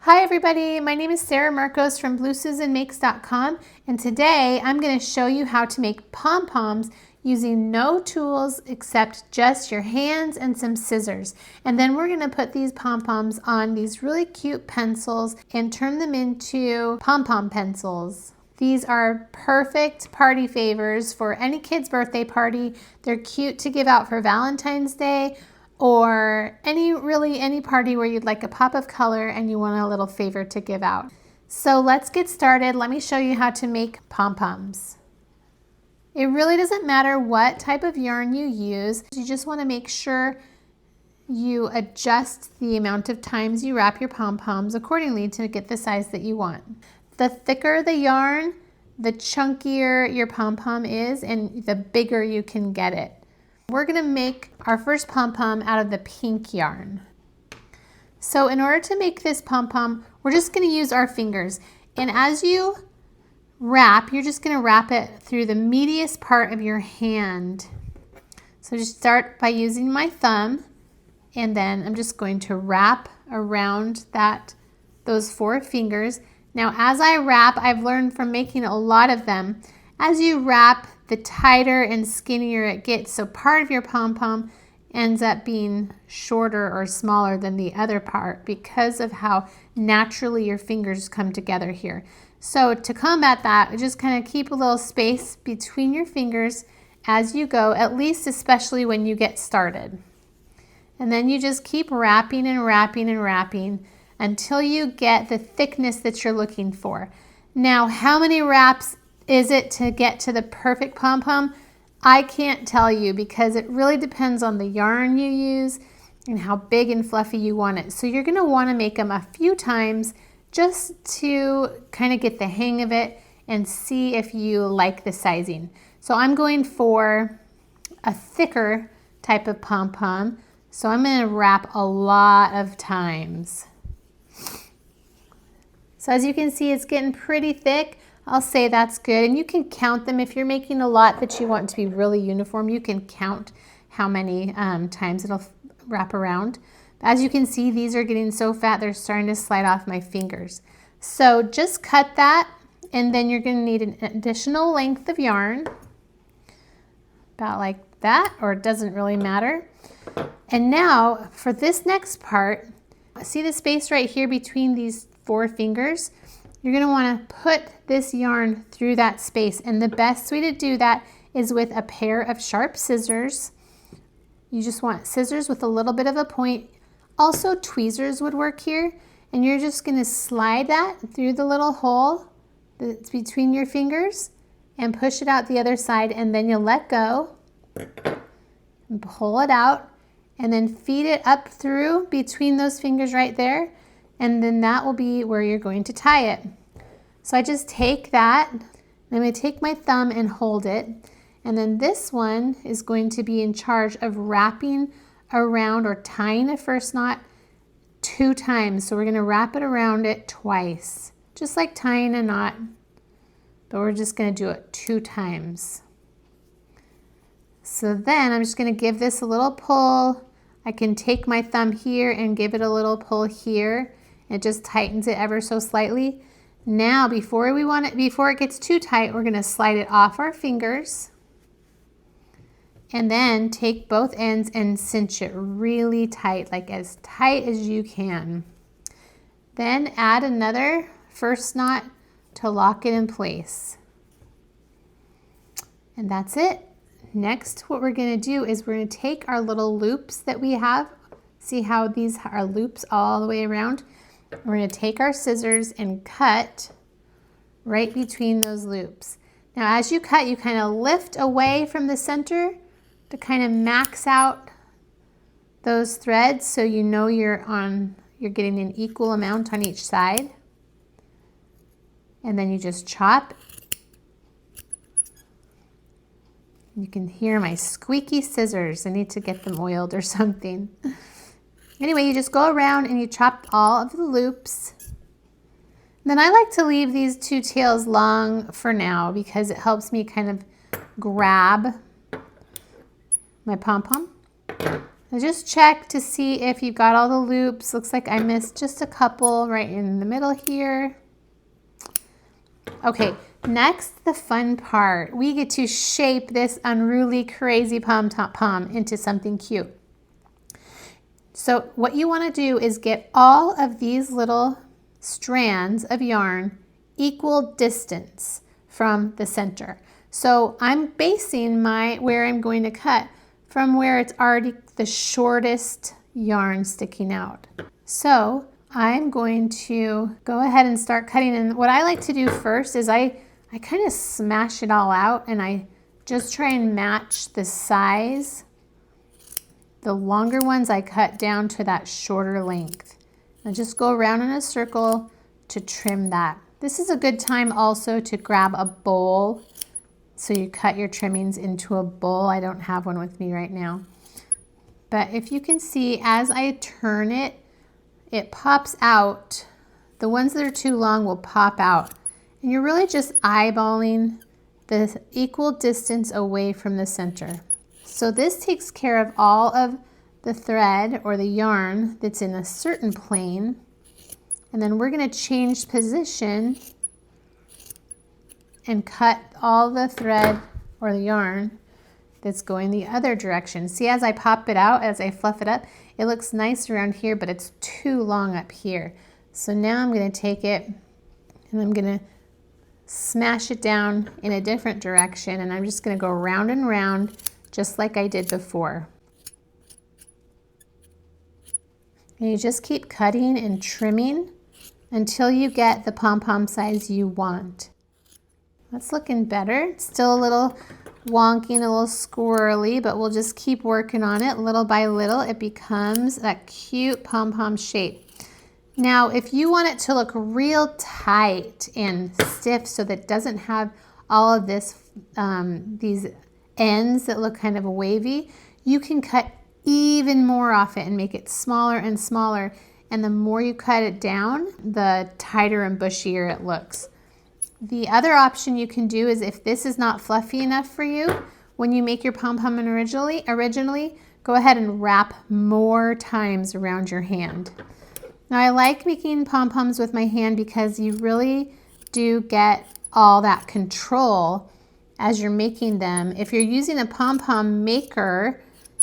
Hi everybody, my name is Sarah Marcos from BlueSusanMakes.com, and today I'm going to show you how to make pom-poms using no tools except just your hands and some scissors. And then we're going to put these pom-poms on these really cute pencils and turn them into pom-pom pencils. These are perfect party favors for any kid's birthday party. They're cute to give out for Valentine's Day, or any party where you'd like a pop of color and you want a little favor to give out. So let's get started. Let me show you how to make pom-poms. It really doesn't matter what type of yarn you use. You just want to make sure you adjust the amount of times you wrap your pom-poms accordingly to get the size that you want. The thicker the yarn, the chunkier your pom-pom is and the bigger you can get it. We're going to make our first pom-pom out of the pink yarn. So in order to make this pom-pom, we're just going to use our fingers. And as you wrap, you're just going to wrap it through the meatiest part of your hand. So just start by using my thumb, and then I'm just going to wrap around those 4 fingers. Now as I wrap, I've learned from making a lot of them, as you wrap, the tighter and skinnier it gets. So part of your pom-pom ends up being shorter or smaller than the other part because of how naturally your fingers come together here. So to combat that, just kind of keep a little space between your fingers as you go, at least especially when you get started. And then you just keep wrapping and wrapping and wrapping until you get the thickness that you're looking for. Now, how many wraps is it to get to the perfect pom-pom? I can't tell you because it really depends on the yarn you use and how big and fluffy you want it. So you're going to want to make them a few times just to kind of get the hang of it and see if you like the sizing. So I'm going for a thicker type of pom-pom. So I'm going to wrap a lot of times. So as you can see, it's getting pretty thick. I'll say that's good, and you can count them if you're making a lot that you want to be really uniform. You can count how many times it'll wrap around. As you can see, these are getting so fat they're starting to slide off my fingers. So just cut that, and then you're going to need an additional length of yarn, about like that, or it doesn't really matter. And now for this next part, see the space right here between these 4 fingers? You're going to want to put this yarn through that space, and the best way to do that is with a pair of sharp scissors. You just want scissors with a little bit of a point. Also tweezers would work here, and you're just going to slide that through the little hole that's between your fingers and push it out the other side, and then you'll let go and pull it out and then feed it up through between those fingers right there. And then that will be where you're going to tie it. So I just take that, and I'm going to take my thumb and hold it. And then this one is going to be in charge of wrapping around or tying a first knot 2 times. So we're going to wrap it around it twice, just like tying a knot, but we're just going to do it 2 times. So then I'm just going to give this a little pull. I can take my thumb here and give it a little pull here. It just tightens it ever so slightly. Now, before it gets too tight, we're going to slide it off our fingers and then take both ends and cinch it really tight, like as tight as you can. Then add another first knot to lock it in place. And that's it. Next, what we're going to do is we're going to take our little loops that we have. See how these are loops all the way around? We're going to take our scissors and cut right between those loops. Now as you cut, you kind of lift away from the center to kind of max out those threads so you know you're getting an equal amount on each side. And then you just chop. You can hear my squeaky scissors. I need to get them oiled or something. Anyway, you just go around and you chop all of the loops. Then I like to leave these 2 tails long for now because it helps me kind of grab my pom-pom. Now just check to see if you've got all the loops. Looks like I missed just a couple right in the middle here. Okay, next, the fun part. We get to shape this unruly, crazy pom into something cute. So what you want to do is get all of these little strands of yarn equal distance from the center. So I'm basing where I'm going to cut from where it's already the shortest yarn sticking out. So I'm going to go ahead and start cutting. And what I like to do first is I kind of smash it all out and I just try and match the size. The longer ones I cut down to that shorter length. And just go around in a circle to trim that. This is a good time also to grab a bowl. So you cut your trimmings into a bowl. I don't have one with me right now. But if you can see, as I turn it, it pops out. The ones that are too long will pop out. And you're really just eyeballing the equal distance away from the center. So this takes care of all of the thread or the yarn that's in a certain plane. And then we're going to change position and cut all the thread or the yarn that's going the other direction. See, as I pop it out, as I fluff it up, it looks nice around here, but it's too long up here. So now I'm going to take it and I'm going to smash it down in a different direction, and I'm just going to go round and round just like I did before. And you just keep cutting and trimming until you get the pom-pom size you want. That's looking better. It's still a little wonky and a little squirrely, but we'll just keep working on it. Little by little, it becomes that cute pom-pom shape. Now, if you want it to look real tight and stiff so that it doesn't have all of this, these ends that look kind of wavy, you can cut even more off it and make it smaller and smaller. And the more you cut it down, the tighter and bushier it looks. The other option you can do is, if this is not fluffy enough for you, when you make your pom-pom originally, go ahead and wrap more times around your hand. Now, I like making pom-poms with my hand because you really do get all that control as you're making them. If you're using a pom-pom maker,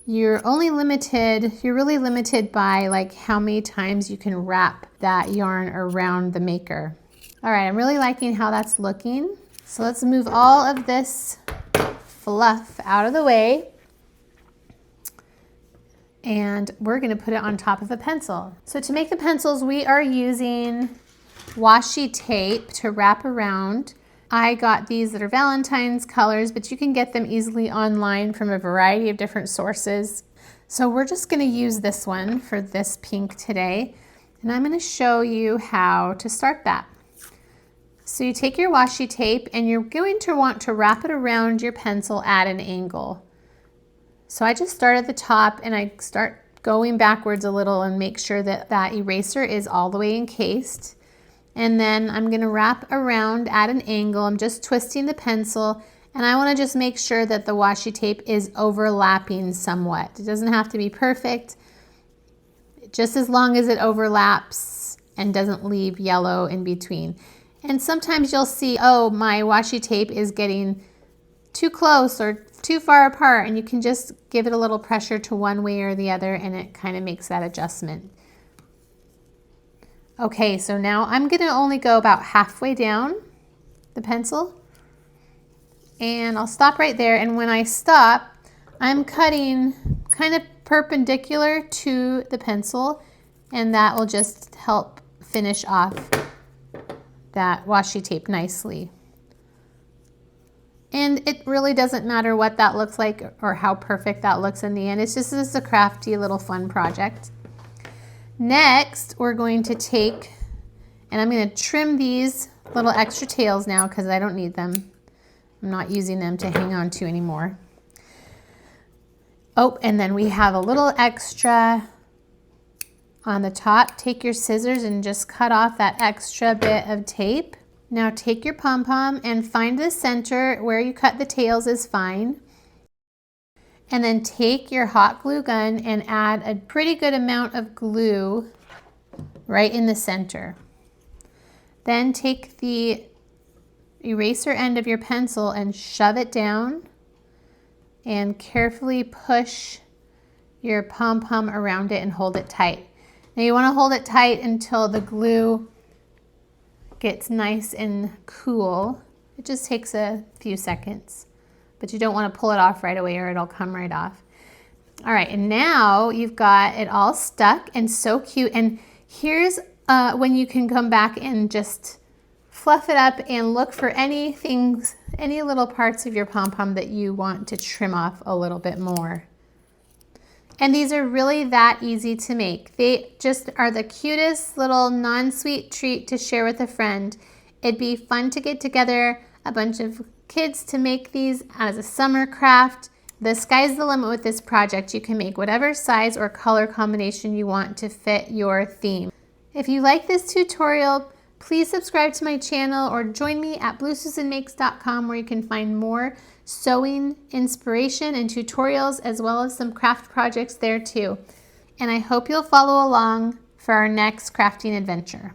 you're really limited by like how many times you can wrap that yarn around the maker. All right, I'm really liking how that's looking. So let's move all of this fluff out of the way. And we're gonna put it on top of a pencil. So to make the pencils, we are using washi tape to wrap around. I got these that are Valentines colors, but you can get them easily online from a variety of different sources. So we're just gonna use this one for this pink today. And I'm gonna show you how to start that. So you take your washi tape and you're going to want to wrap it around your pencil at an angle. So I just start at the top and I start going backwards a little and make sure that that eraser is all the way encased. And then I'm going to wrap around at an angle. I'm just twisting the pencil, and I want to just make sure that the washi tape is overlapping somewhat. It doesn't have to be perfect, just as long as it overlaps and doesn't leave yellow in between. And sometimes you'll see, oh, my washi tape is getting too close or too far apart, and you can just give it a little pressure to one way or the other, and it kind of makes that adjustment. Okay, so now I'm gonna only go about halfway down the pencil, and I'll stop right there. And when I stop, I'm cutting kind of perpendicular to the pencil, and that will just help finish off that washi tape nicely. And it really doesn't matter what that looks like or how perfect that looks in the end. It's just a crafty little fun project. Next, we're going to take, and I'm going to trim these little extra tails now because I don't need them. I'm not using them to hang on to anymore. Oh, and then we have a little extra on the top. Take your scissors and just cut off that extra bit of tape. Now take your pom-pom and find the center. Where you cut the tails is fine. And then take your hot glue gun and add a pretty good amount of glue right in the center. Then take the eraser end of your pencil and shove it down and carefully push your pom-pom around it and hold it tight. Now you want to hold it tight until the glue gets nice and cool. It just takes a few seconds, but you don't want to pull it off right away or it'll come right off. All right, and now you've got it all stuck and so cute. And here's when you can come back and just fluff it up and look for any little parts of your pom-pom that you want to trim off a little bit more. And these are really that easy to make. They just are the cutest little non-sweet treat to share with a friend. It'd be fun to get together a bunch of kids to make these as a summer craft. The sky's the limit with this project. You can make whatever size or color combination you want to fit your theme. If you like this tutorial, please subscribe to my channel or join me at bluesusanmakes.com where you can find more sewing inspiration and tutorials as well as some craft projects there too. And I hope you'll follow along for our next crafting adventure.